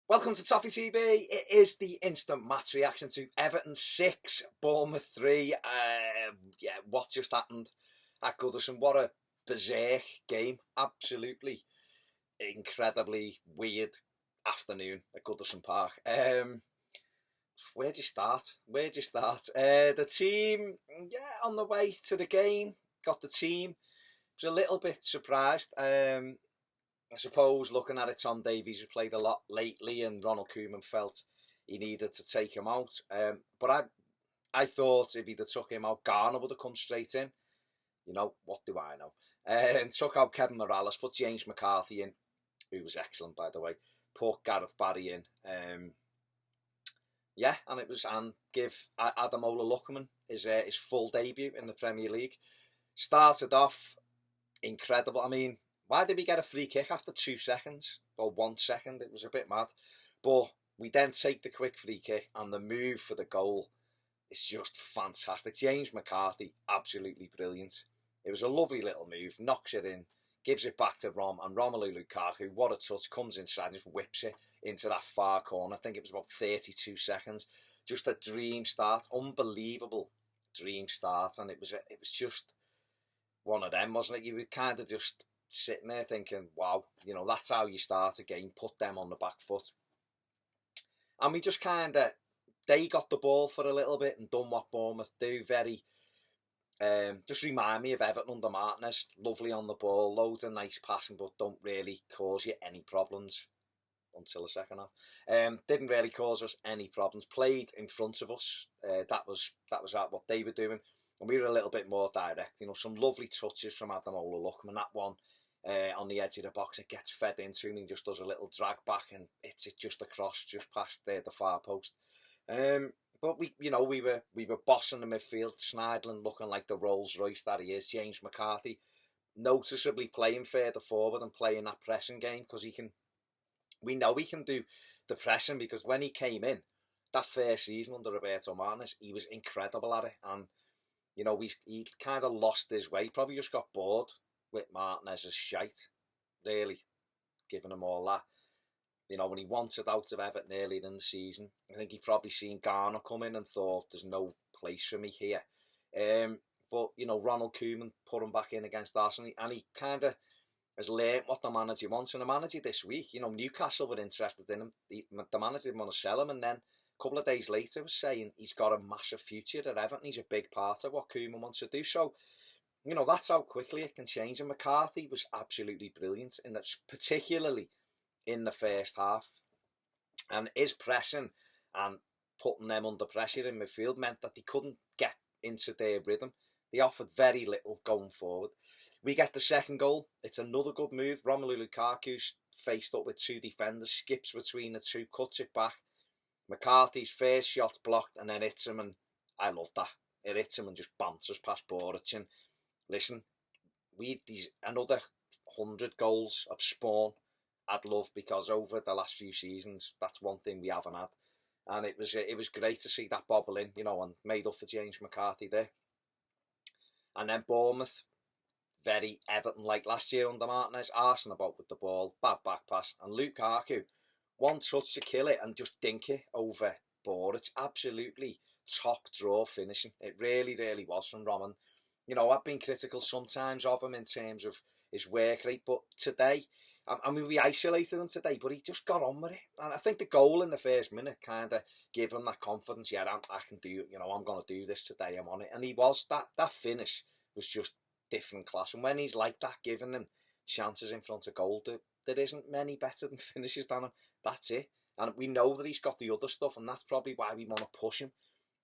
Welcome to Toffee TV. It is the instant match reaction to Everton 6, Bournemouth 3. What just happened at Goodison? What a berserk game. Absolutely incredibly weird afternoon at Goodison Park. Where'd you start? The team, on the way to the game, got the team. Was a little bit surprised. I suppose looking at it, Tom Davies has played a lot lately, and Ronald Koeman felt he needed to take him out. But I thought if he'd have took him out, Garner would have come straight in. You know, what do I know? And took out Kevin Morales, put James McCarthy in, who was excellent, by the way. Put Gareth Barry in. And give Ademola Lookman his full debut in the Premier League. Started off incredible. I mean, why did we get a free kick after 2 seconds or 1 second? It was a bit mad. But we then take the quick free kick, and the move for the goal is just fantastic. James McCarthy, absolutely brilliant. It was a lovely little move, knocks it in, gives it back to and Romelu Lukaku, what a touch, comes inside and just whips it into that far corner. I think it was about 32 seconds. Just a dream start, unbelievable dream start, and it was just one of them, wasn't it? You were kind of just sitting there thinking, wow, that's how you start a game, put them on the back foot. And we just they got the ball for a little bit and done what Bournemouth do, just remind me of Everton under Martinez, lovely on the ball, loads of nice passing, but don't really cause you any problems until the second half. Didn't really cause us any problems, played in front of us, that was what they were doing, and we were a little bit more direct, some lovely touches from Ademola Lookman, that one, on the edge of the box, it gets fed into him and he just does a little drag back and it's just across, just past the far post. But we were bossing the midfield. Schneidlin looking like the Rolls Royce that he is. James McCarthy noticeably playing further forward and playing that pressing game, because we know he can do the pressing, because when he came in that first season under Roberto Martinez, he was incredible at it, and he kind of lost his way. Probably just got bored with Martinez's shite, really, giving him all that. When he wanted out of Everton earlier in the season, I think he probably seen Garner come in and thought, there's no place for me here. But Ronald Koeman put him back in against Arsenal, and he kind of has learnt what the manager wants. And the manager this week, Newcastle were interested in him. The manager didn't want to sell him, and then a couple of days later was saying he's got a massive future at Everton. He's a big part of what Koeman wants to do. So, that's how quickly it can change. And McCarthy was absolutely brilliant, particularly in the first half. And his pressing and putting them under pressure in midfield meant that they couldn't get into their rhythm. They offered very little going forward. We get the second goal. It's another good move. Romelu Lukaku's faced up with two defenders, skips between the two, cuts it back. McCarthy's first shot's blocked and then hits him, and I love that. It hits him and just bounces past Boric. And listen, these another 100 goals of Spawn I'd love, because over the last few seasons, that's one thing we haven't had. And it was great to see that bobble in, and made up for James McCarthy there. And then Bournemouth, very Everton-like last year under Martinez, arsing about with the ball, bad back pass, and Lukaku, one touch to kill it and just dink it over Boric. Absolutely top draw finishing. It really, really was from Roman. I've been critical sometimes of him in terms of his work rate, but today, we isolated him today, but he just got on with it. And I think the goal in the first minute kind of gave him that confidence. Yeah, I can do it. I'm going to do this today. I'm on it. And he was. That finish was just different class. And when he's like that, giving them chances in front of goal, there isn't many better than finishes than him. That's it. And we know that he's got the other stuff, and that's probably why we want to push him.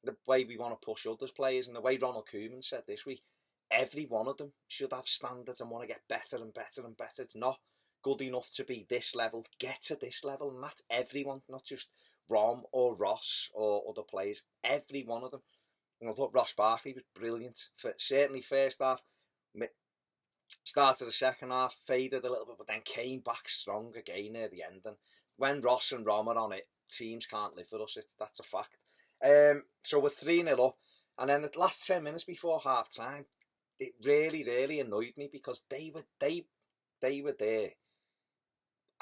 The way we want to push others players, and the way Ronald Koeman said this week, every one of them should have standards and want to get better and better and better. It's not good enough to be this level, get to this level, and that's everyone, not just Rom or Ross or other players, every one of them. I thought Ross Barkley was brilliant, certainly first half, started the second half, faded a little bit, but then came back strong again near the end. And when Ross and Rom are on it, teams can't live with us, that's a fact. So we're 3-0 up, and then the last 10 minutes before half time, it really, really annoyed me, because they were there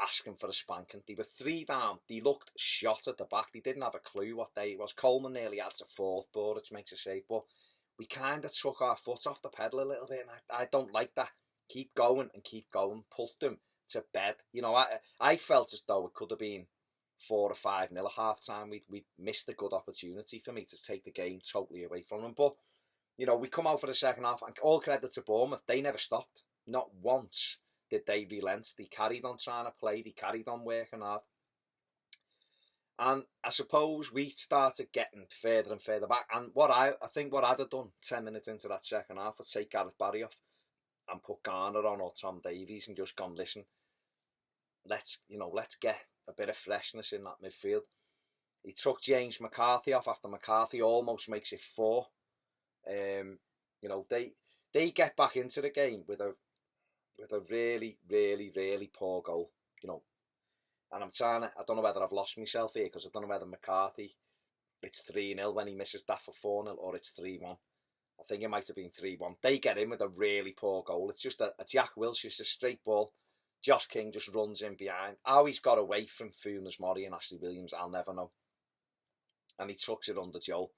asking for a spanking. They were 3 down. They looked shot at the back. They didn't have a clue what day it was. Coleman nearly had to 4th ball, which makes a save. But we kind of took our foot off the pedal a little bit, and I don't like that. Keep going and keep going. Put them to bed. You know, I felt as though it could have been 4 or 5 nil at half time. We missed a good opportunity for me to take the game totally away from them. But, you know, we come out for the second half, and all credit to Bournemouth. They never stopped. Not once did they relent. They carried on trying to play. They carried on working hard. And I suppose we started getting further and further back. And I think what I'd have done 10 minutes into that second half was take Gareth Barry off and put Garner on or Tom Davies and just gone, listen, let's get a bit of freshness in that midfield. He took James McCarthy off after McCarthy almost makes it 4. You know, they get back into the game with a really, really, really poor goal. You know, and I don't know whether I've lost myself here because I don't know whether McCarthy, it's 3-0 when he misses that for 4-0 or it's 3-1. I think it might have been 3-1. They get in with a really poor goal. It's just a Jack Wilshere, just a straight ball. Josh King just runs in behind. How he's got away from Funes Mori and Ashley Williams, I'll never know. And he tucks it under Joel.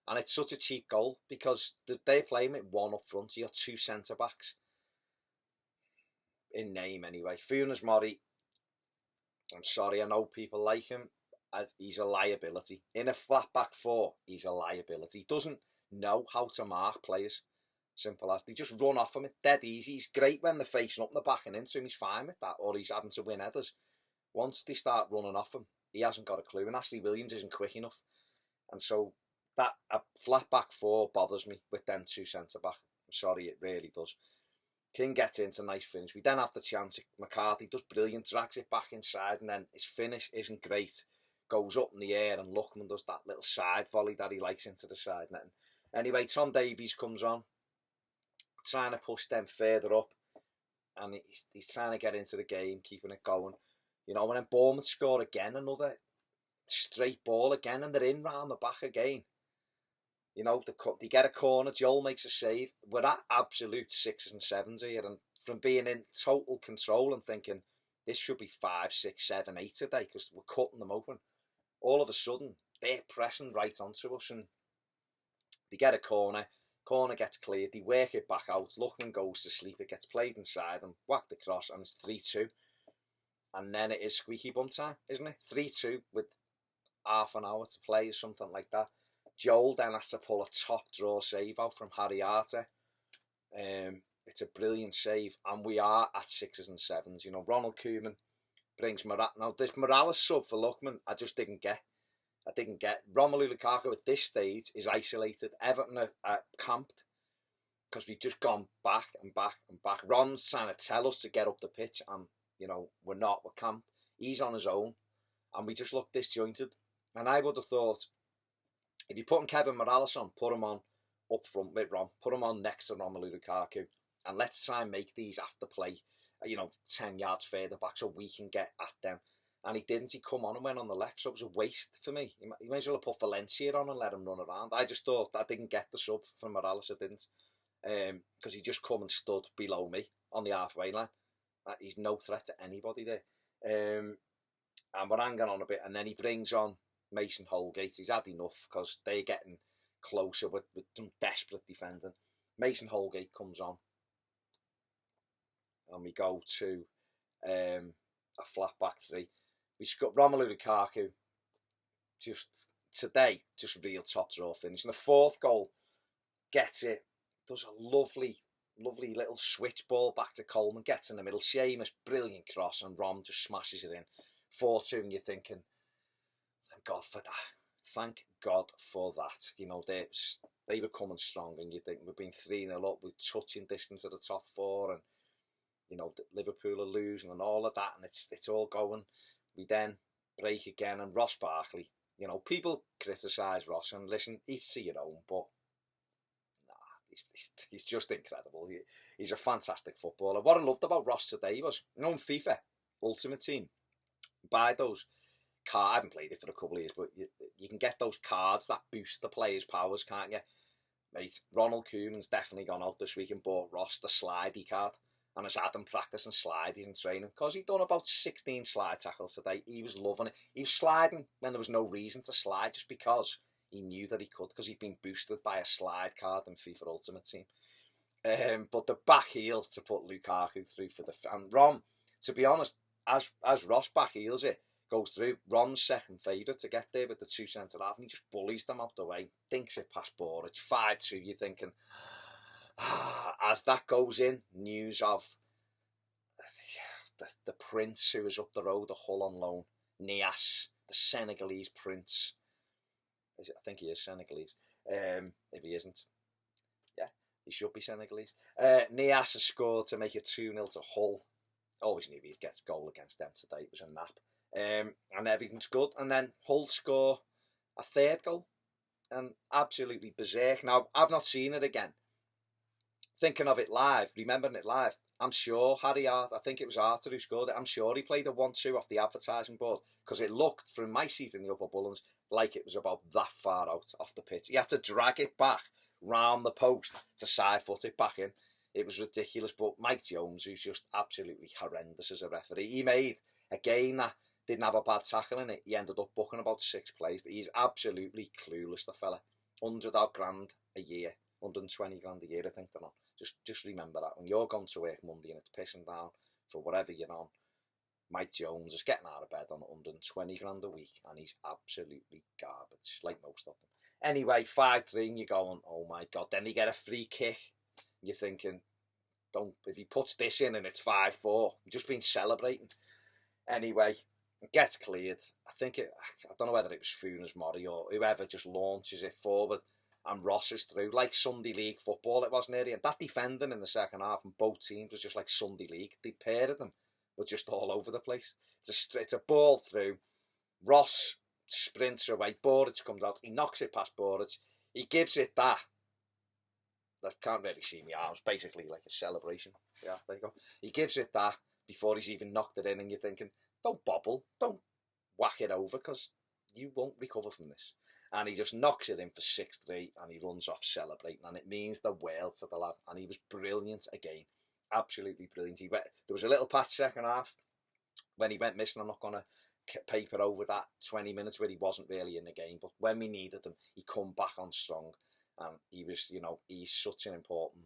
And it's such a cheap goal because they're playing with 1 up front. You got 2 centre-backs. In name, anyway. Funes Mori, I'm sorry, I know people like him. He's a liability. In a flat-back 4, he's a liability. He doesn't know how to mark players. Simple as. They just run off him. It's dead easy. He's great when they're facing up and they're backing into him. He's fine with that. Or he's having to win headers. Once they start running off him, he hasn't got a clue. And Ashley Williams isn't quick enough. And so that a flat back 4 bothers me with them 2 centre-back. I'm sorry, it really does. King gets into a nice finish. We then have the chance. McCarthy does brilliant, drags it back inside, and then his finish isn't great. Goes up in the air, and Lookman does that little side volley that he likes into the side net. Anyway, Tom Davies comes on, trying to push them further up, and he's trying to get into the game, keeping it going. You know, and then Bournemouth score again, another straight ball again, and they're in round the back again. You know, they get a corner, Joel makes a save. We're at absolute 6s and 7s here, and from being in total control and thinking, this should be 5, 6, 7, 8 today, because we're cutting them open. All of a sudden, they're pressing right onto us, and they get a corner gets cleared, they work it back out, Lookman goes to sleep, it gets played inside, and whacked across, and it's 3-2. And then it is squeaky bum time, isn't it? 3-2 with half an hour to play or something like that. Joel then has to pull a top draw save out from Harry Arter. It's a brilliant save, and we are at 6s and 7s. You know, Ronald Koeman brings Morales. Now, this Morales sub for Lookman, I just didn't get. Romelu Lukaku at this stage is isolated. Everton are camped because we've just gone back and back and back. Ron's trying to tell us to get up the pitch, and, you know, we're not. We're camped. He's on his own, and we just look disjointed. And I would have thought, if you're putting Kevin Morales on, put him on up front with Ron. Put him on next to Romelu Lukaku. And let's try and make these after play, 10 yards further back so we can get at them. And he didn't. He come on and went on the left, so it was a waste for me. He might as well have put Valencia on and let him run around. I just thought I didn't get the sub from Morales. I didn't. Because he just come and stood below me on the halfway line. He's no threat to anybody there. And we're hanging on a bit. And then he brings on Mason Holgate. He's had enough because they're getting closer with some desperate defending. Mason Holgate comes on, and we go to a flat back 3. We've got Romelu Lukaku, just real top draw finish. And the 4th goal, gets it, does a lovely little switch ball back to Coleman, gets in the middle, Seamus, brilliant cross, and Rom just smashes it in. 4-2, and you're thinking, thank God for that. Thank God for that. You know, they were coming strong, and you think we've been 3-0 up, we're touching distance at the top 4, and, you know, Liverpool are losing and all of that, and it's all going. We then break again, and Ross Barkley, you know, people criticise Ross, and listen, each to your own, but he's just incredible. He's a fantastic footballer. What I loved about Ross today was, you know, in FIFA Ultimate Team, buy those cards. I haven't played it for a couple of years, but you can get those cards that boost the players' powers, can't you? Mate, Ronald Koeman's definitely gone out this week and bought Ross the slidey card. and has had him practicing sliding and training, because he'd done about 16 slide tackles today. He was loving it. He was sliding when there was no reason to slide, just because he knew that he could, because he'd been boosted by a slide card in FIFA Ultimate Team. But the back heel to put Lukaku through for the... And Ron, to be honest, as Ross back heels it, goes through, Ron's second favourite to get there with the two centre-half, and he just bullies them out the way, dinks it past Bournemouth, 5-2, you're thinking... As that goes in, news of the prince who is up the road, the Hull on loan, Niasse, the Senegalese prince. I think he is Senegalese. If he isn't, yeah, he should be Senegalese. Niasse has scored to make it 2-0 to Hull. Always knew he'd get a goal against them today. It was a nap. And everything's good. And then Hull score a third goal. And absolutely berserk. Now, I've not seen it again. Thinking of it live, remembering it live, I'm sure Harry Hart, I think it was Arthur who scored it, I'm sure he played a 1-2 off the advertising board, because it looked, from my seat in the upper Bullens, like it was about that far out off the pitch. He had to drag it back round the post to side foot it back in. It was ridiculous, but Mike Jones, who's just absolutely horrendous as a referee, he made a game that didn't have a bad tackle in it. He ended up booking about 6 plays. He's absolutely clueless, the fella. 100 odd grand a year, 120 grand a year, I think they're on. Just remember that when you're going to work Monday and it's pissing down for whatever you're on, Mike Jones is getting out of bed on 120 grand a week, and he's absolutely garbage, like most of them. Anyway, 5-3, and you're going, oh my God. Then you get a free kick. You're thinking, if he puts this in and it's 5-4, you've just been celebrating. Anyway, it gets cleared. I don't know whether it was Funes Mori or whoever just launches it forward. And Ross is through, like Sunday League football it was nearly. And that defending in the second half from both teams was just like Sunday League. The pair of them were just all over the place. It's a ball through. Ross sprints away. Boruc comes out. He knocks it past Boruc. He gives it that. I can't really see my arms. Basically like a celebration. Yeah, there you go. He gives it that before he's even knocked it in. And you're thinking, don't bobble. Don't whack it over, because you won't recover from this. And he just knocks it in for 6-3, and he runs off celebrating, and it means the world to the lad. And he was brilliant again, absolutely brilliant. There was a little patch second half when he went missing. I'm not going to paper over that 20 minutes where he wasn't really in the game, but when we needed him, he come back on strong, and he was, he's such an important,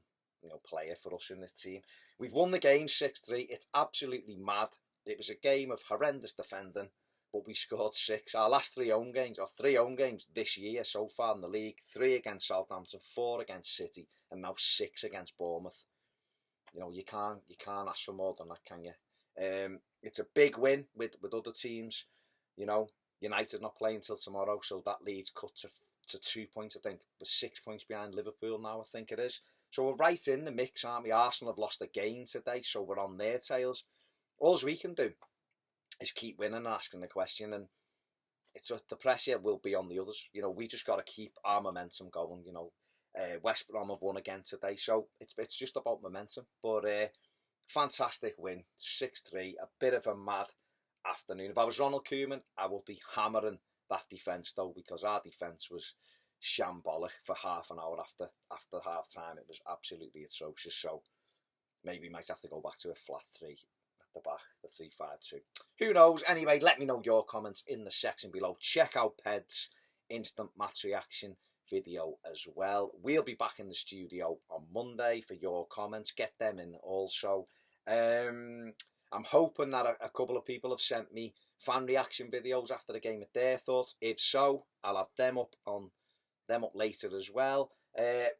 player for us in this team. We've won the game 6-3. It's absolutely mad. It was a game of horrendous defending, but we scored 6. Our last 3 home games, or 3 home games this year so far in the league, 3 against Southampton, 4 against City, and now 6 against Bournemouth. You can't ask for more than that, can you? It's a big win with other teams. United not playing till tomorrow, so that leads cut to 2 points, I think. We're 6 points behind Liverpool now, I think it is. So we're right in the mix, aren't we? Arsenal have lost a game today, so we're on their tails. All we can do is keep winning and asking the question, and the pressure will be on the others. We just got to keep our momentum going. West Brom have won again today, so it's just about momentum. But fantastic win, 6-3, a bit of a mad afternoon. If I was Ronald Koeman, I would be hammering that defence though, because our defence was shambolic for half an hour after half time. It was absolutely atrocious, so maybe we might have to go back to a flat 3 the back, the 3-5-2. Who knows? Anyway, let me know your comments in the section below. Check out Ped's instant match reaction video as well. We'll be back in the studio on Monday for your comments. Get them in also. I'm hoping that a couple of people have sent me fan reaction videos after the game with their thoughts. If so, I'll have them up later as well.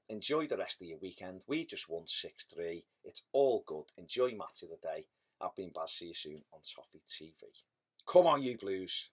Enjoy the rest of your weekend. We just won 6-3. It's all good. Enjoy match of the day. I've been Baz. See you soon on Toffee TV. Come on, you Blues.